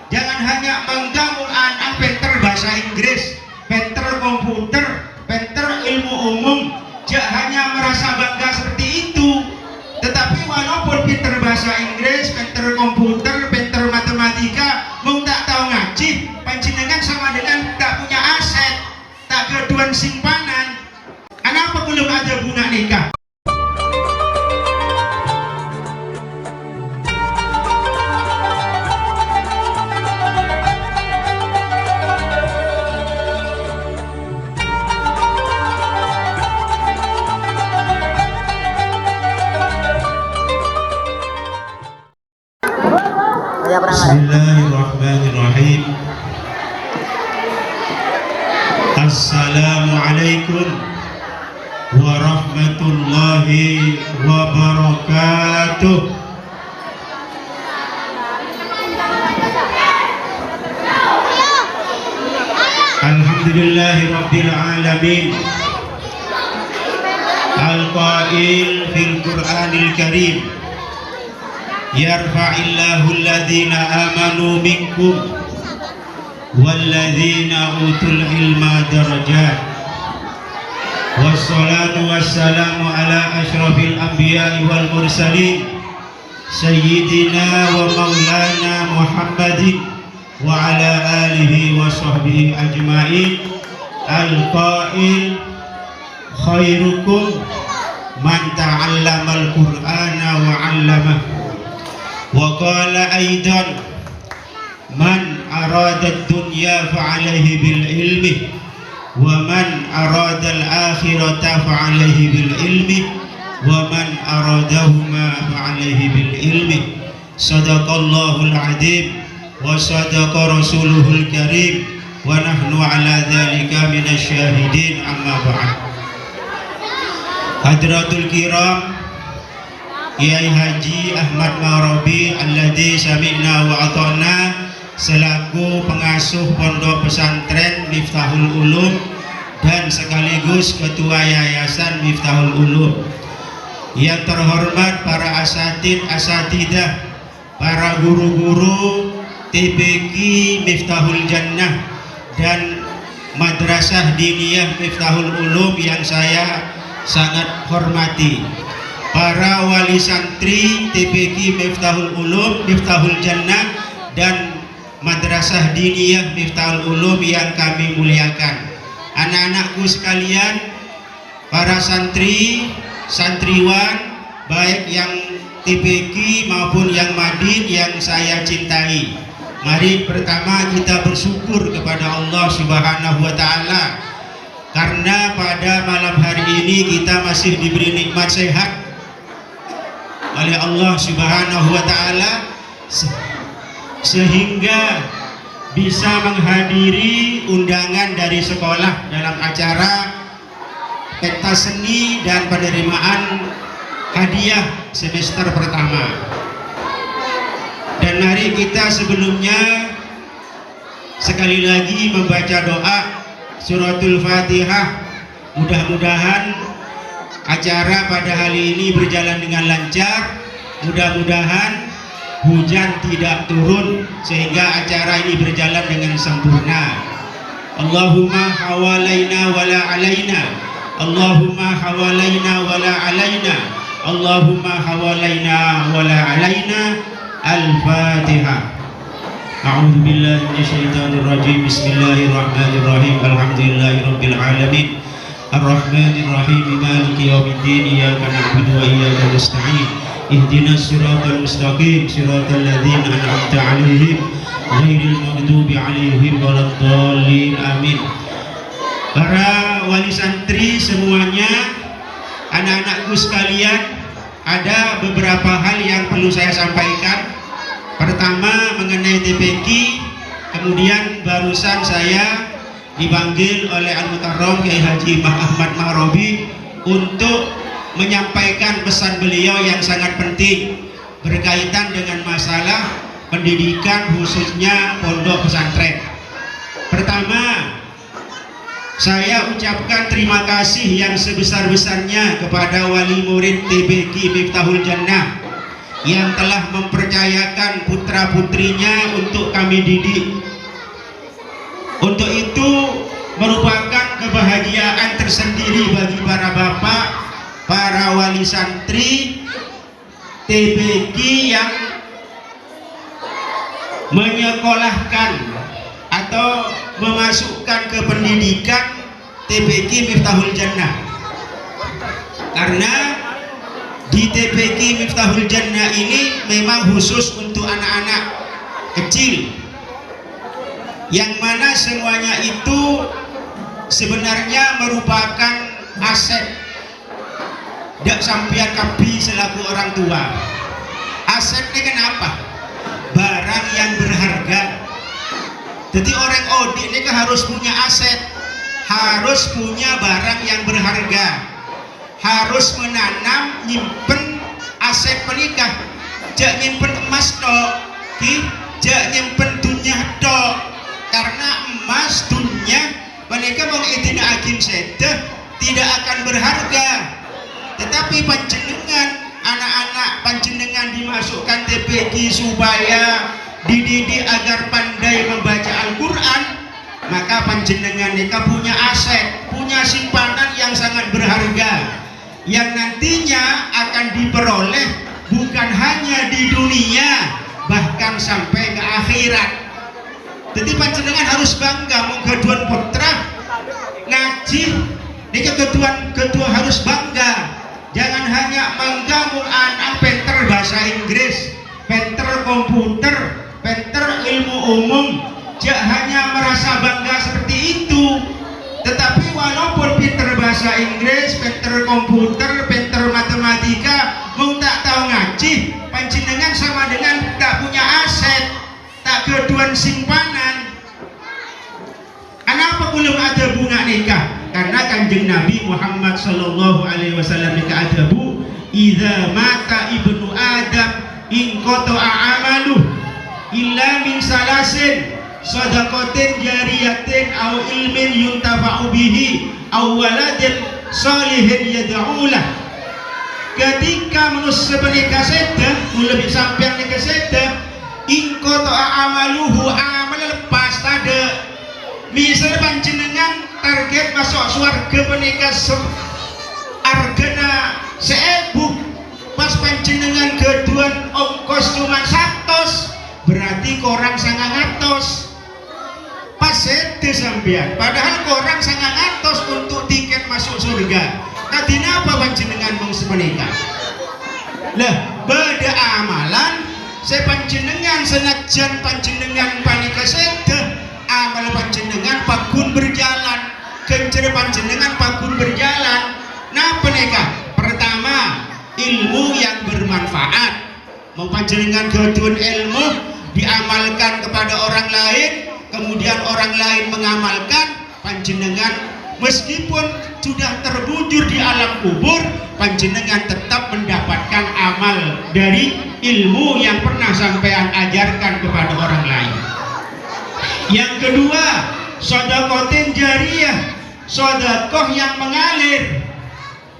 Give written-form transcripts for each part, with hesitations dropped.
Jangan hanya menggaung anak pinter bahasa Inggris, pinter komputer, pinter ilmu umum, jangan hanya merasa bangga seperti itu. Tetapi walaupun pinter bahasa Inggris, pinter komputer, pinter matematika, mau tak tahu ngaji, panjenengan sama dengan tak punya aset, tak keduan simpanan. Kenapa belum ada bunga nikah? Bismillahirrahmanirrahim. Assalamualaikum warahmatullahi wabarakatuh. Alhamdulillahi rabbil alamin. Al-qail fil Qur'anil Karim, yarfa'illahu alladhina amanu minkum walladhina utul ilma darajat. Wassalatu wassalamu ala ashrafil anbiya'i wal mursalin sayyidina wa maulana Muhammadin wa ala alihi wa sahbihi ajma'in. Al-qail khairukum man ta'allamal qur'ana wa 'allamah. Wa qala aidan man arada ad-dunya fa'alayhi bil ilmi wa man arada al-akhirata fa'alayhi bil ilmi wa man aradahuma fa'alayhi bil ilmi. Sadaqallahul azim wa sadaqa rasuluhul karim wa nahnu ala dhalika minasy syahidin. Amma ba'd. Hadratul kiram, Kiai Haji Ahmad Marobi alladzi sami'na wa ata'na selaku pengasuh Pondok Pesantren Miftahul Ulum dan sekaligus ketua Yayasan Miftahul Ulum. Yang terhormat para asatidah, para guru-guru TPQ Miftahul Jannah dan Madrasah Diniyah Miftahul Ulum yang saya sangat hormati. Para wali santri TPQ Miftahul Ulum, Miftahul Jannah dan Madrasah Diniyah Miftahul Ulum yang kami muliakan. Anak-anakku sekalian, para santri, santriwan, baik yang TPQ maupun yang Madin yang saya cintai. Mari pertama kita bersyukur kepada Allah Subhanahu wa Ta'ala, karena pada malam hari ini kita masih diberi nikmat sehat oleh Allah Subhanahu wa Ta'ala sehingga bisa menghadiri undangan dari sekolah dalam acara pentas seni dan penerimaan hadiah semester pertama. Dan mari kita sebelumnya sekali lagi membaca doa suratul Fatihah. Mudah-mudahan acara pada hari ini berjalan dengan lancar. Mudah-mudahan hujan tidak turun sehingga acara ini berjalan dengan sempurna. Allahumma hawalaina wala alaina, Allahumma hawalaina wala alaina, Allahumma hawalaina wala alaina. Al-Fatihah. A'udzu billahi minasyaitonir rajim. Bismillahirrahmanirrahim. Alhamdulillahirabbil alamin. Ar-Rahmanir Rahim. Maliki yaumiddin. Iyyaka na'budu wa iyyaka nasta'in. Ihdinas siratal mustaqim. Siratal ladzina an'amta 'alaihim ghairil maghdubi 'alaihim waladdallin. Amin. Para wali santri semuanya, anak-anakku sekalian, ada beberapa hal yang perlu saya sampaikan. Pertama mengenai TPQ, kemudian barusan saya dipanggil oleh Al-Mukarram Kiai Haji Ahmad Marobi untuk menyampaikan pesan beliau yang sangat penting berkaitan dengan masalah pendidikan khususnya pondok pesantren. Pertama, saya ucapkan terima kasih yang sebesar-besarnya kepada wali murid TPQ Miftahul Jannah yang telah mempercayakan putra-putrinya untuk kami didik. Untuk itu merupakan kebahagiaan tersendiri bagi para bapak, para wali santri TPQ yang menyekolahkan atau memasukkan ke pendidikan TPQ Miftahul Jannah. Karena di TPQ Miftahul Jannah ini memang khusus untuk anak-anak kecil, yang mana semuanya itu sebenarnya merupakan aset dak sampean kapi selaku orang tua. Aset ini kenapa? Barang yang berharga. Jadi orang audit ini kan harus punya aset, harus punya barang yang berharga, harus menanam, nyimpen aset penikah. Jak nyimpen emas tok, jak nyimpen dunia tok. Karena emas dunia mereka mau itina agim sedah tidak akan berharga. Tetapi panjenengan, anak-anak panjenengan dimasukkan TPQ supaya dididik agar pandai membaca Al-Quran, maka panjenengan mereka punya aset, punya simpanan yang sangat berharga, yang nantinya akan diperoleh bukan hanya di dunia, bahkan sampai ke akhirat. Jadi panjenengan harus bangga menggaduan putra ngaji, ini ketua harus bangga. Jangan hanya bangga anak pinter bahasa Inggris, pinter komputer, pinter ilmu umum, jangan hanya merasa bangga seperti itu. Tetapi walaupun pinter bahasa Inggris, pinter komputer, pinter matematika, mau tak tahu ngaji, panjenengan sama dengan tak punya aset, tak keduan simpanan. Kenapa belum ada bunga nikah? Karena kanjeng Nabi Muhammad Sallallahu Alaihi Wasallam nikah ada bu, idza mata ibnu Adam in qata'a amaluh illa min salasin sadaqatin jariyatin aw ilmin yuntafa'u bihi aw waladin salihin yad'ulah. Ketika manusia menikah sedah, lebih sampai nikah sedah, in qata'a amaluhu, amal lepas ada. Misalnya panjenengan target masuk surga menikah argana 1000, pas panjenengan keduan ongkos cuma 100, berarti korang 900 pas itu sampean, padahal korang 900 untuk tiket masuk surga. Kadina apa panjenengan mau menikah? Lah beda amalan sepanjenengan senajan panjenengan panika sedah, amal panjenengan pakun berjalan, kencer panjenengan pakun berjalan. Nah penikah pertama ilmu yang bermanfaat, mau panjenengan kedun ilmu diamalkan kepada orang lain, kemudian orang lain mengamalkan, panjenengan meskipun sudah terbujur di alam kubur, panjenengan tetap mendapatkan amal dari ilmu yang pernah sampean ajarkan kepada orang lain. Yang kedua, sedekah jariyah, sedekah yang mengalir.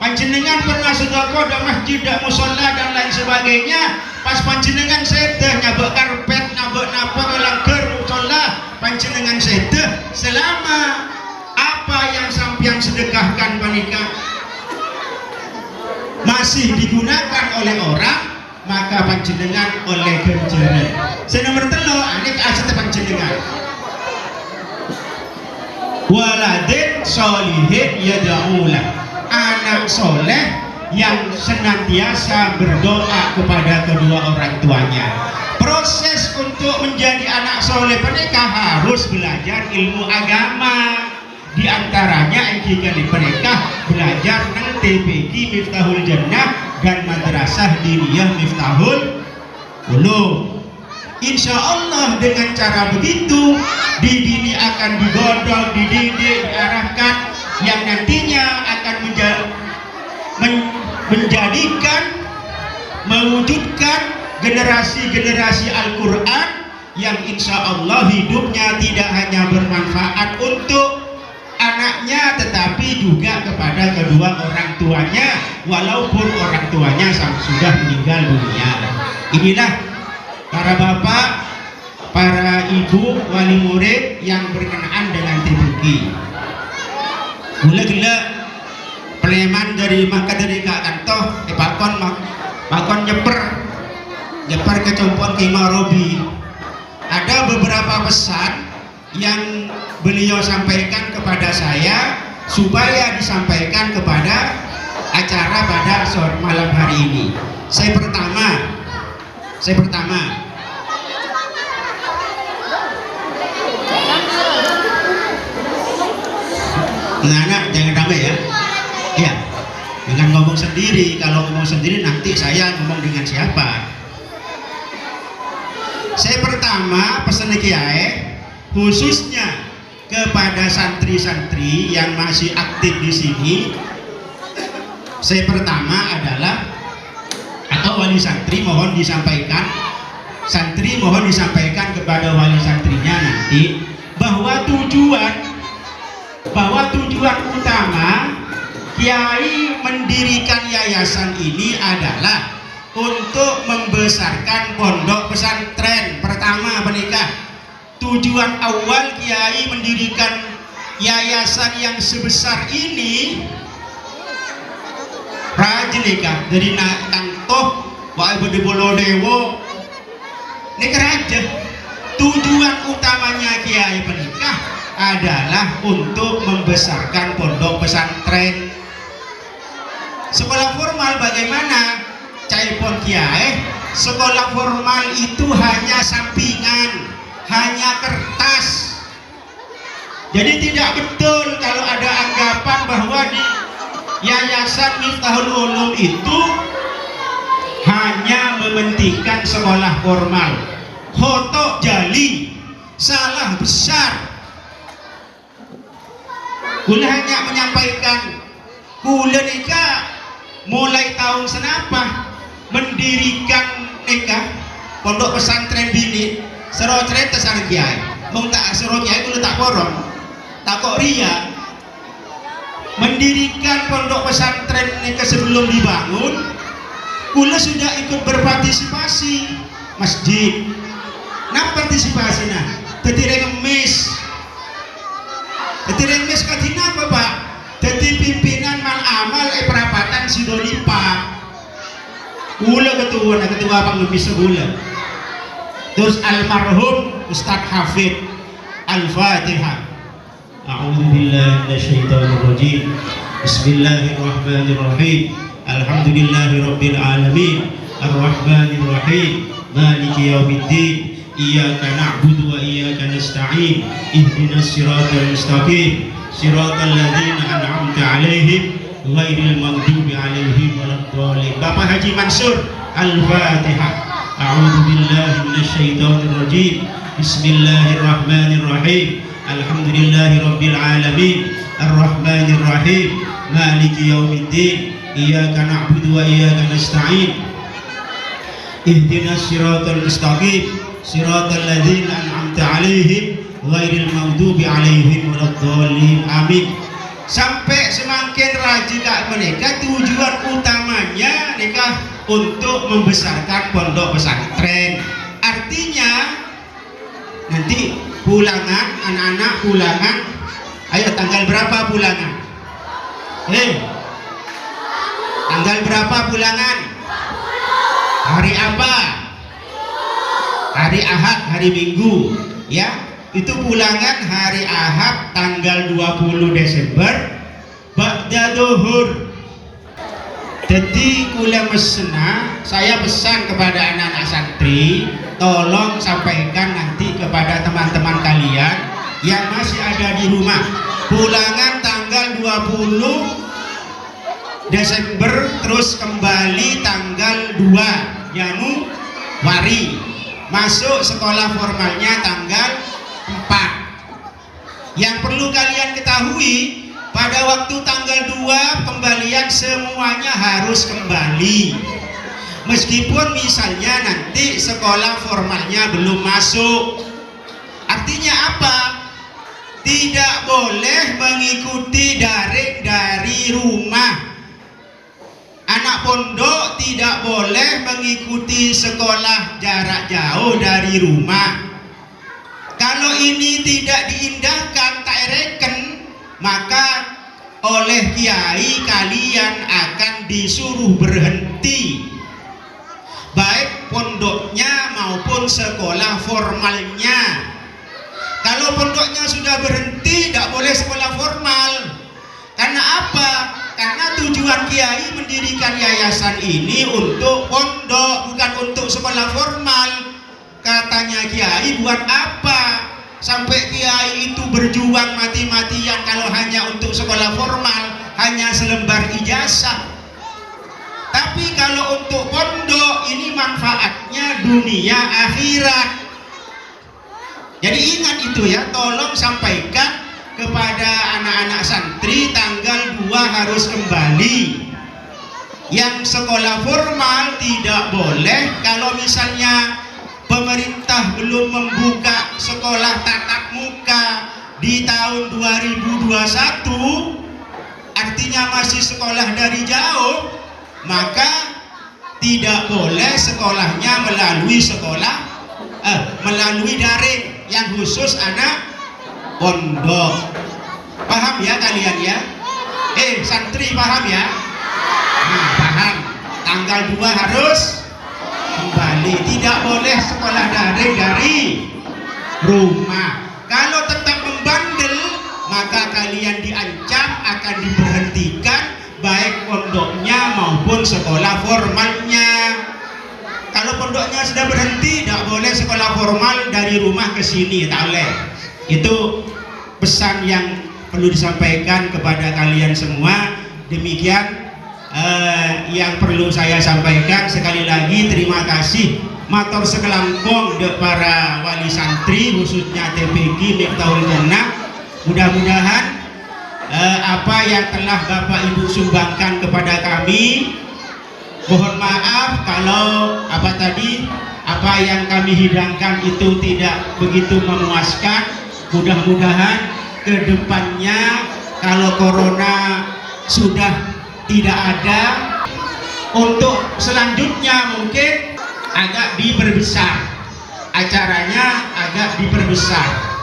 Panjenengan pernah sedekah di masjid, di musola dan lain sebagainya. Pas panjenengan sedah nyabak karpet, nyabak napa langgar musola, panjenengan sedah selama apa yang sampean sedekahkan panika masih digunakan oleh orang, maka panjenengan oleh ganjaran. Senomor telu, ini aset panjenengan. Waladin solihin yada'ulah, anak soleh yang senantiasa berdoa kepada kedua orang tuanya. Proses untuk menjadi anak soleh pernikahan harus belajar ilmu agama. Di antaranya jika pernikahan belajar nang TPQ Miftahul Jannah dan Madrasah Diniyah Miftahul Ulum. Insya Allah dengan cara begitu dini akan digodok, dididik, diarahkan, yang nantinya akan menjadikan, mewujudkan generasi-generasi Al-Quran yang insya Allah hidupnya tidak hanya bermanfaat untuk anaknya tetapi juga kepada kedua orang tuanya, walaupun orang tuanya sudah meninggal dunia. Inilah para bapak, para ibu wali murid yang berkenaan dengan TPQ. Gula-gula preman dari maka dari Kak Kantoh pakon nyeper ke Compon Kima Robi. Ada beberapa pesan yang beliau sampaikan kepada saya supaya disampaikan kepada acara pada sore malam hari ini. Saya pertama anak jangan ramai ya. Ya, jangan ngomong sendiri. Kalau ngomong sendiri nanti saya ngomong dengan siapa. Saya pertama pesan kiai khususnya kepada santri-santri yang masih aktif di sini. Saya pertama adalah atau wali santri mohon disampaikan kepada wali santrinya nanti bahwa tujuan utama kiai mendirikan yayasan ini adalah untuk membesarkan pondok pesantren. Pertama menikah, tujuan awal kiai mendirikan yayasan yang sebesar ini Rajenika dari Kantoh Wai Bedebolo Dewo Nekeraja. Tujuan utamanya kiai menikah adalah untuk membesarkan pondok pesantren. Sekolah formal bagaimana? Caipon kiai, sekolah formal itu hanya sampingan, hanya kertas. Jadi tidak betul kalau ada anggapan bahwa di Yayasan Miftahul Ulum itu hanya mementingkan sekolah formal. Khotok jali, salah besar. Kula hanya menyampaikan kula nikah mulai tahun senapa mendirikan nikah pondok pesantren bini sero cerita sang kiai. Mung tak sero kiai kula tak porong, tak kok ria. Mendirikan pondok pesantren nikah sebelum dibangun, kula sudah ikut berpartisipasi masjid. Nah partisipasi nah, tetireng ngemis katina apa pak? Jadi pimpinan mal amal perapatan Sidolipa. Kula ketua pang ngemis sebulan. Terus almarhum Ustadz Hafid Al-Fatihah. A'udzu billahi minasyaitonir rajim. Bismillahirrahmanirrahim. Alhamdulillahirabbil alamin. Arrahmanir rahim. Maliki yaumiddin. Iyyaka na'budu wa iyyaka nasta'in. Ihdinas siratal mustaqim. Siratal ladzina an'amta 'alaihim ghairil maghdubi 'alaihim waladdallin. Bapak Haji Mansur Al-Fatihah. A'udzu billahi minasyaitonir rajim. Bismillahirrahmanirrahim. Alhamdulillahirabbil alamin. Arrahmanir rahim. Maliki yaumiddin. Iyyaka na'budu wa iyyaka nasta'in. Ihdinas siratal mustaqim. Siratal ladzina an'amta 'alaihim ghairil maghdubi 'alaihim waladdallin. Amin. Sampai semakin rajin menikah, tujuan utamanya nikah untuk membesarkan pondok pesantren. Artinya nanti pulangan, anak-anak pulangan, ayo tanggal berapa pulangan? Tanggal berapa pulangan? Hari apa? Hari Ahad, hari Minggu ya. Itu pulangan hari Ahad tanggal 20 Desember ba'da zuhur. Jadi kula mesena, saya pesan kepada anak-anak santri, tolong sampaikan nanti kepada teman-teman kalian yang masih ada di rumah. Pulangan tanggal 20 Desember terus kembali tanggal 2 Januari. Masuk sekolah formalnya tanggal 4. Yang perlu kalian ketahui, pada waktu tanggal 2 kembalian semuanya harus kembali. Meskipun misalnya nanti sekolah formalnya belum masuk. Artinya apa? Tidak boleh mengikuti daring dari rumah. Anak anak pondok tidak boleh mengikuti sekolah jarak jauh dari rumah. Kalau ini tidak diindahkan, tak reken, maka oleh kiai kalian akan disuruh berhenti, baik pondoknya maupun sekolah formalnya. Kalau pondoknya sudah berhenti, tidak boleh sekolah formal. Karena apa? Karena tujuan kiai mendirikan yayasan ini untuk pondok, bukan untuk sekolah formal. Katanya kiai, buat apa sampai kiai itu berjuang mati-matian kalau hanya untuk sekolah formal, hanya selembar ijazah. Tapi kalau untuk pondok ini manfaatnya dunia akhirat. Jadi ingat itu ya, tolong sampaikan kepada anak-anak santri tanggal 2 harus kembali. Yang sekolah formal tidak boleh. Kalau misalnya pemerintah belum membuka sekolah tatap muka di tahun 2021, artinya masih sekolah dari jauh, maka tidak boleh sekolahnya melalui daring yang khusus anak pondok. Paham ya kalian ya? Santri paham ya? Nah, paham. Tanggal 2 harus kembali. Tidak boleh sekolah daring dari rumah. Kalau tetap membandel, maka kalian diancam akan diberhentikan, baik pondoknya maupun sekolah formalnya. Kalau pondoknya sudah berhenti, tidak boleh sekolah formal dari rumah ke sini, tak boleh. Itu pesan yang perlu disampaikan kepada kalian semua. Demikian yang perlu saya sampaikan. Sekali lagi terima kasih matur sekelangkung para wali santri, khususnya TPG Miftahul Jannah. Mudah-mudahan apa yang telah Bapak Ibu sumbangkan kepada kami, mohon maaf kalau apa yang kami hidangkan itu tidak begitu memuaskan. Mudah-mudahan ke depannya kalau corona sudah tidak ada, untuk selanjutnya mungkin agak diperbesar acaranya, agak diperbesar.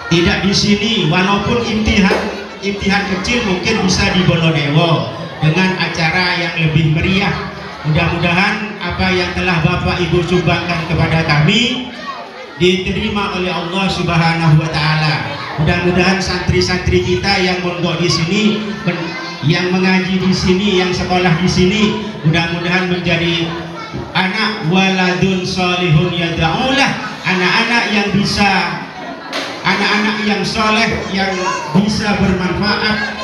Tidak di sini, walaupun imtihan kecil mungkin bisa di Bolodewo dengan acara yang lebih meriah. Mudah-mudahan apa yang telah Bapak Ibu sumbangkan kepada kami diterima oleh Allah Subhanahu wa taala. Mudah-mudahan santri-santri kita yang mondok di sini, yang mengaji di sini, yang sekolah di sini, mudah-mudahan menjadi anak waladun solihun yad'ulah, anak-anak yang soleh, yang bisa bermanfaat,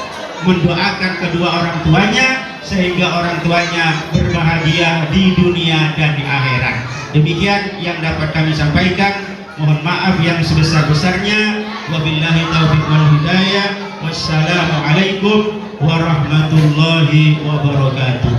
mendoakan kedua orang tuanya sehingga orang tuanya berbahagia di dunia dan di akhirat. Demikian yang dapat kami sampaikan. Mohon maaf yang sebesar-besarnya. Wabillahi taufiq wal hidayah. Wassalamualaikum warahmatullahi wabarakatuh.